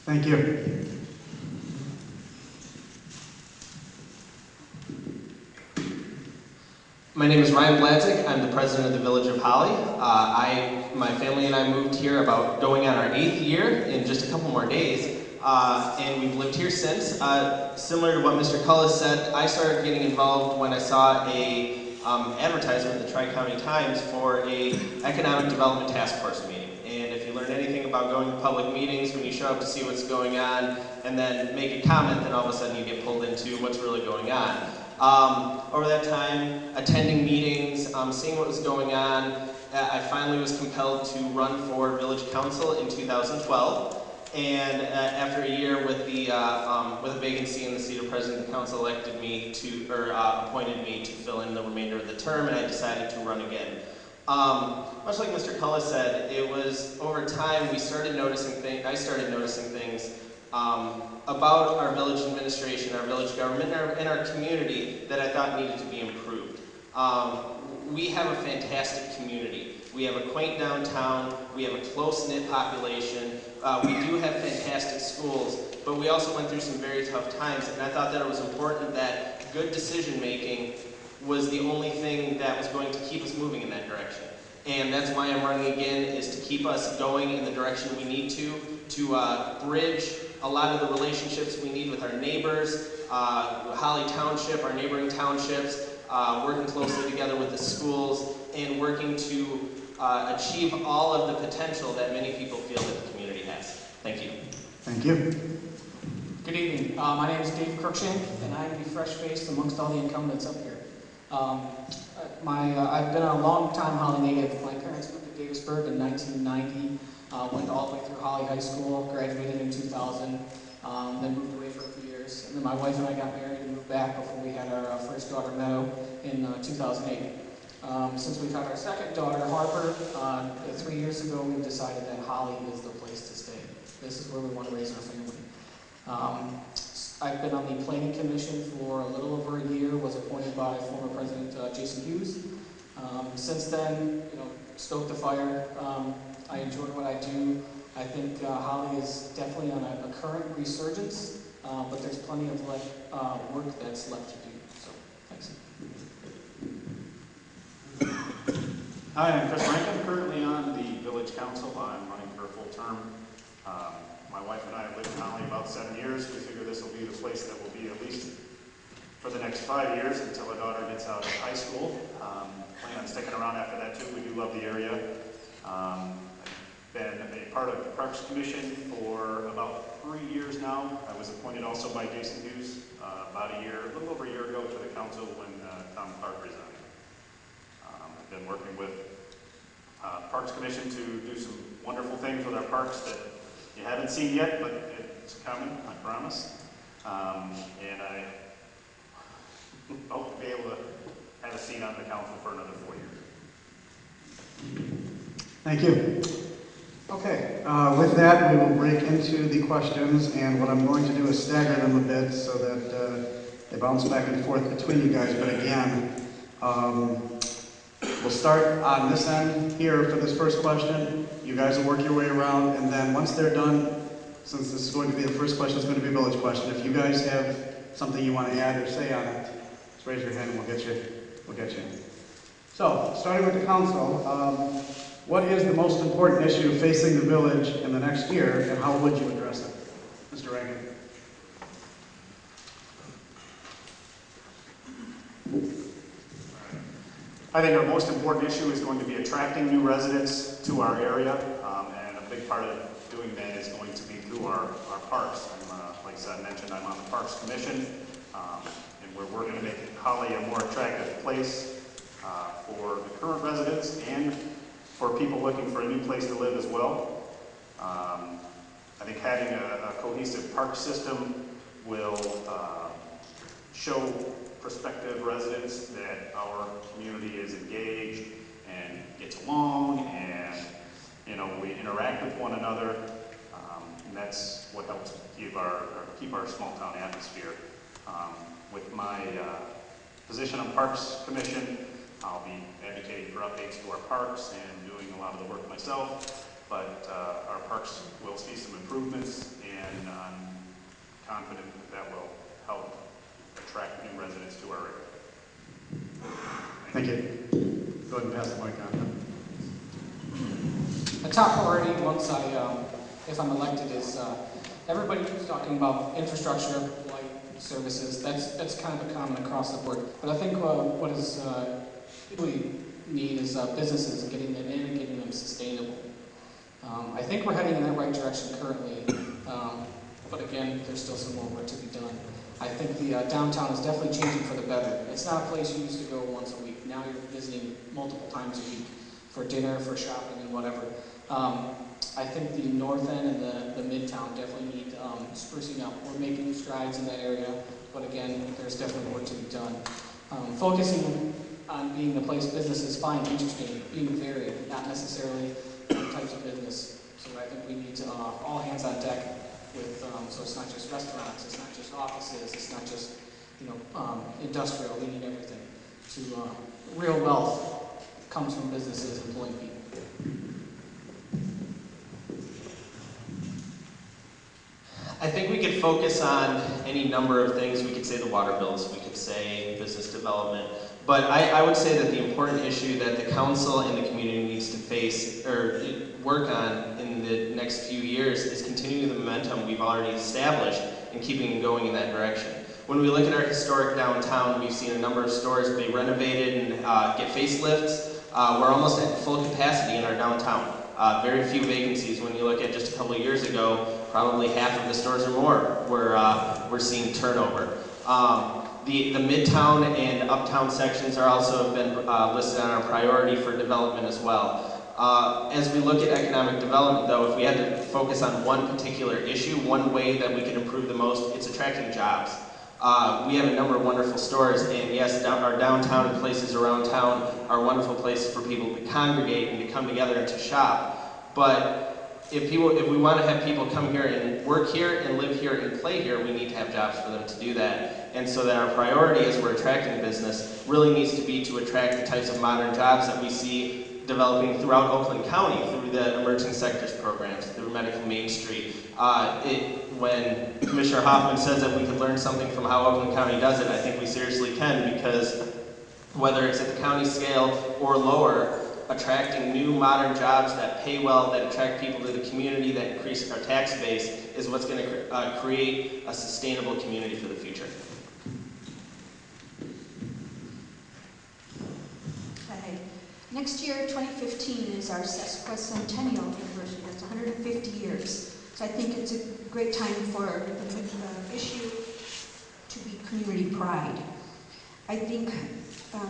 Thank you. My name is Ryan Bladzik. I'm the president of the Village of Holly. My family and I moved here about going on our 8th year in just a couple more days, and we've lived here since. Similar to what Mr. Kullis said, I started getting involved when I saw a advertisement in the Tri-County Times for a economic development task force meeting. And if you learn anything about going to public meetings, when you show up to see what's going on and then make a comment, then all of a sudden you get pulled into what's really going on. Over that time, attending meetings, seeing what was going on, I finally was compelled to run for village council in 2012. And after a year with a vacancy in the seat of president, the council appointed me to fill in the remainder of the term, and I decided to run again. Much like Mr. Kullis said, it was over time I started noticing things about our village administration, our village government, and our community that I thought needed to be improved. We have a fantastic community. We have a quaint downtown, we have a close-knit population, we do have fantastic schools, but we also went through some very tough times, and I thought that it was important that good decision-making was the only thing that was going to keep us moving in that direction. And that's why I'm running again, is to keep us going in the direction we need to bridge a lot of the relationships we need with our neighbors, Holly Township, our neighboring townships, working closely together with the schools, and working to achieve all of the potential that many people feel that the community has. Thank you. Thank you. Good evening. My name is Dave Cruickshank, and I'm the fresh face amongst all the incumbents up here. I've been a long-time Holly native. My parents moved to Davisburg in 1990, went all the way through Holly High School, graduated in 2000, then moved away for a few years. And then my wife and I got married and moved back before we had our first daughter, Meadow, in 2008. Since we've had our second daughter, Harper, 3 years ago, we've decided that Holly is the place to stay. This is where we want to raise our family. I've been on the Planning Commission for a little over a year, was appointed by former President Jason Hughes. Since then, stoked the fire. I enjoy what I do. I think Holly is definitely on a current resurgence, but there's plenty of work that's left to do. So, thanks. Hi, I'm Chris Rankin, currently on the Village Council. I'm running for a full term. My wife and I have lived in Holly about 7 years. We figure this will be the place that will be at least for the next 5 years until our daughter gets out of high school. Plan on sticking around after that too. We do love the area. I've been a part of the Parks Commission for about 3 years now. I was appointed also by Jason Hughes about a little over a year ago to the council when Tom Clark resigned. I've been working with Parks Commission to do some wonderful things with our parks that you haven't seen yet, but it's coming, I promise. And I hope to be able to have a seat on the council for another 4 years. Thank you. Okay, with that, we will break into the questions, and what I'm going to do is stagger them a bit so that they bounce back and forth between you guys. But again, we'll start on this end here for this first question. You guys will work your way around, and then once they're done, since this is going to be the first question, it's going to be a village question. If you guys have something you want to add or say on it, just raise your hand and we'll get you. So, starting with the council, what is the most important issue facing the village in the next year, and how would you address it? Mr. Rankin. I think our most important issue is going to be attracting new residents to our area, and a big part of doing that is going to be through our parks. Like I mentioned, I'm on the Parks Commission, and we're working to make Holly a more attractive place for the current residents and for people looking for a new place to live as well. I think having a cohesive park system will show prospective residents that our community is engaged and gets along, and we interact with one another, and that's what helps keep our small town atmosphere. With my position on Parks Commission, I'll be advocating for updates to our parks and doing a lot of the work myself, but our parks will see some improvements, and confident that will help attract new residents to our area. Thank you. Go ahead and pass the mic on. A top priority once if I'm elected is everybody keeps talking about infrastructure, light, services. That's kind of a common across the board. But I think what is really need is businesses and getting them in and getting them sustainable. I think we're heading in that right direction currently, but again, there's still some more work to be done. I think the downtown is definitely changing for the better. It's not a place you used to go once a week. Now you're visiting multiple times a week for dinner, for shopping, and whatever. I think the north end and the midtown definitely need sprucing up. We're making strides in that area, but again, there's definitely work to be done. Focusing on being the place businesses find interesting, being varied, not necessarily types of business. So I think we need to all hands on deck with, so it's not just restaurants, it's not just offices, it's not just, industrial, we need everything. To real wealth comes from businesses employing people. I think we could focus on any number of things. We could say the water bills, we could say business development, but I would say that the important issue that the council and the community needs to face or work on in the next few years is continuing the momentum we've already established and keeping it going in that direction. When we look at our historic downtown, we've seen a number of stores be renovated and get facelifts. We're almost at full capacity in our downtown. Very few vacancies. When you look at just a couple of years ago, probably half of the stores or more we're seeing turnover. The midtown and uptown sections are also have been listed on our priority for development as well. As we look at economic development, though, if we had to focus on one particular issue, one way that we could improve the most, it's attracting jobs. We have a number of wonderful stores, and yes, our downtown and places around town are wonderful places for people to congregate and to come together and to shop. But if we want to have people come here and work here and live here and play here, we need to have jobs for them to do that. And so that our priority as we're attracting business really needs to be to attract the types of modern jobs that we see developing throughout Oakland County through the emerging sectors programs, through Medical Main Street. When Commissioner Hoffman says that we could learn something from how Oakland County does it, I think we seriously can, because whether it's at the county scale or lower, attracting new modern jobs that pay well, that attract people to the community, that increase our tax base, is what's going to create a sustainable community for the future. Okay. Next year, 2015, is our sesquicentennial anniversary. That's 150 years. So I think it's a great time for the issue to be community pride. I think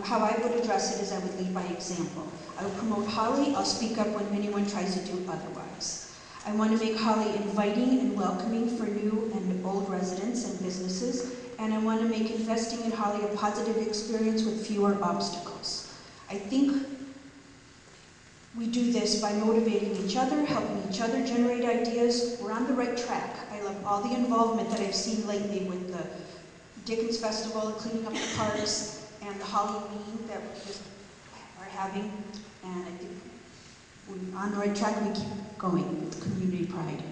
how I would address it is I would lead by example. I would promote Holly. I'll speak up when anyone tries to do otherwise. I want to make Holly inviting and welcoming for new and old residents and businesses, and I want to make investing in Holly a positive experience with fewer obstacles. I think we do this by motivating each other, helping each other generate ideas. We're on the right track. I love all the involvement that I've seen lately with the Dickens Festival, cleaning up the parks, and the Halloween that we just are having. And I think we're on the right track. We keep going with community pride.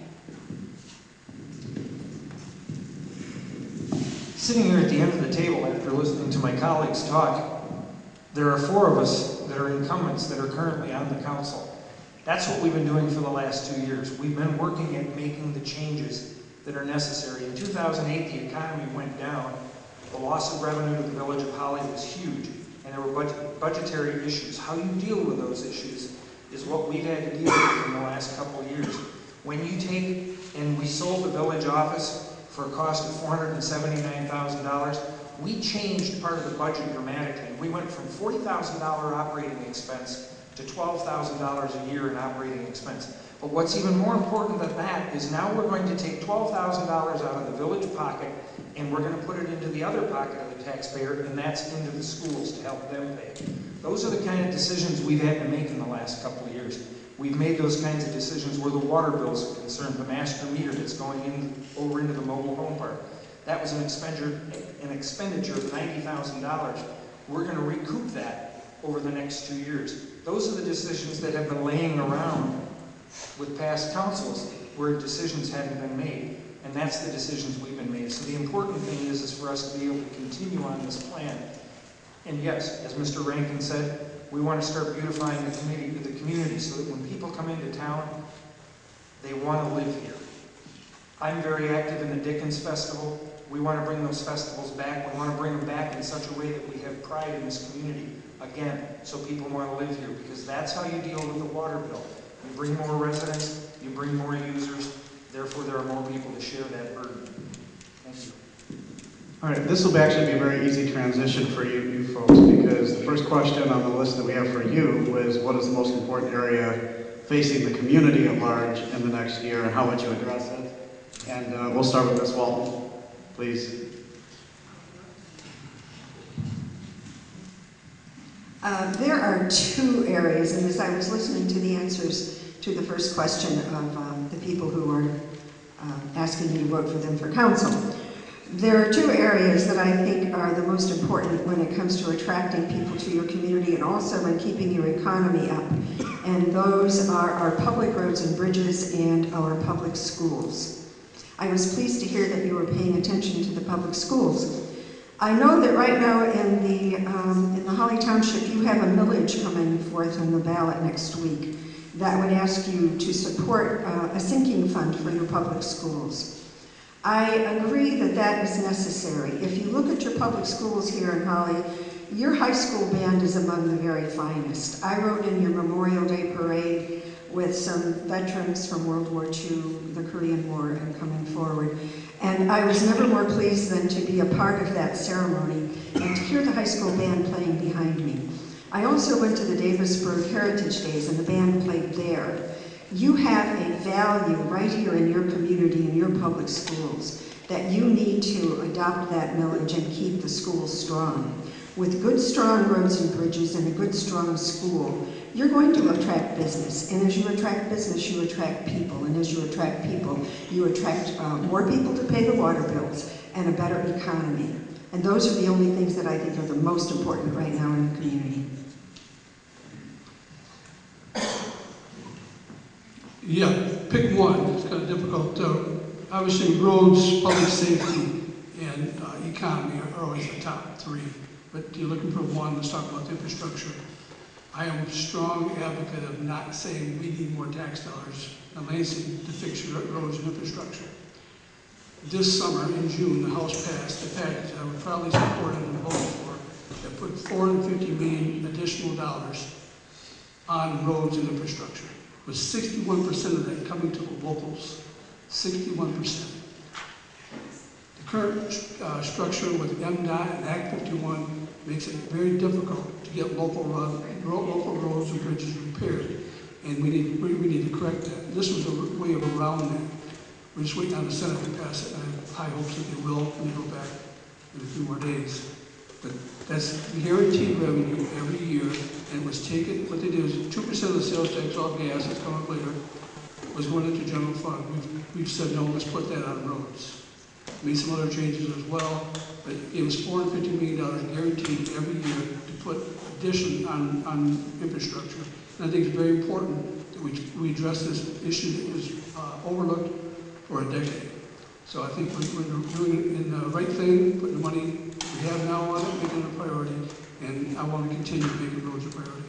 Sitting here at the end of the table after listening to my colleagues talk, there are 4 of us that are incumbents that are currently on the council. That's what we've been doing for the last 2 years. We've been working at making the changes that are necessary. In 2008, the economy went down. The loss of revenue to the Village of Holly was huge, and there were budgetary issues. How you deal with those issues is what we've had to deal with in the last couple of years. When you take, and we sold the village office for a cost of $479,000, we changed part of the budget dramatically. We went from $40,000 operating expense to $12,000 a year in operating expense. But what's even more important than that is now we're going to take $12,000 out of the village pocket and we're going to put it into the other pocket of the taxpayer, and that's into the schools to help them pay. Those are the kind of decisions we've had to make in the last couple of years. We've made those kinds of decisions where the water bills are concerned, the master meter that's going in over into the mobile home park. That was an expenditure of $90,000. We're going to recoup that over the next 2 years. Those are the decisions that have been laying around with past councils where decisions hadn't been made, and that's the decisions we've been making. made. So the important thing is for us to be able to continue on this plan. And yes, as Mr. Rankin said, we want to start beautifying the community so that when people come into town, they want to live here. I'm very active in the Dickens Festival. We want to bring those festivals back. We want to bring them back in such a way that we have pride in this community. Again, so people want to live here, because that's how you deal with the water bill. You bring more residents, you bring more users, therefore there are more people to share that burden. Thank you. All right, this will actually be a very easy transition for you folks, because the first question on the list that we have for you was, what is the most important area facing the community at large in the next year, and how would you address it? And we'll start with Ms. Walton, please. There are two areas, and as I was listening to the answers to the first question of the people who are asking you to vote for them for council, there are two areas that I think are the most important when it comes to attracting people to your community and also in keeping your economy up. And those are our public roads and bridges and our public schools. I was pleased to hear that you were paying attention to the public schools. I know that right now in the Holly Township, you have a millage coming forth on the ballot next week that would ask you to support a sinking fund for your public schools. I agree that that is necessary. If you look at your public schools here in Holly, your high school band is among the very finest. I rode in your Memorial Day parade with some veterans from World War II, the Korean War, and coming forward. And I was never more pleased than to be a part of that ceremony and to hear the high school band playing behind me. I also went to the Davisburg Heritage Days and the band played there. You have a value right here in your community, in your public schools, that you need to adopt that millage and keep the schools strong. With good, strong roads and bridges and a good, strong school, you're going to attract business. And as you attract business, you attract people. And as you attract people, you attract more people to pay the water bills and a better economy. And those are the only things that I think are the most important right now in the community. Yeah, pick one. It's kind of difficult. Obviously, roads, public safety, and economy are always the top three. But you're looking for one. Let's talk about the infrastructure. I am a strong advocate of not saying we need more tax dollars in Lansing to fix your roads and infrastructure. This summer, in June, the House passed a package I would probably support and vote for that put $450 million additional dollars on roads and infrastructure, with 61% of that coming to the locals. 61%. The current structure with MDOT and Act 51 makes it very difficult to get local roads and bridges repaired, and we need to correct that. This was a way of around that. We're just waiting on the Senate to pass it, and I have high hopes that they will when they go back in a few more days. But that's guaranteed revenue every year, and it was taken, what they did is 2% of the sales tax off gas that's coming up later was going into general fund. We've said, no, let's put that on roads. Made some other changes as well, but it was $450 million guaranteed every year to put addition on infrastructure. And I think it's very important that we address this issue that was overlooked for a decade. So I think we're doing the right thing, putting the money we have now on it, making it a priority, and I want to continue making roads a priority.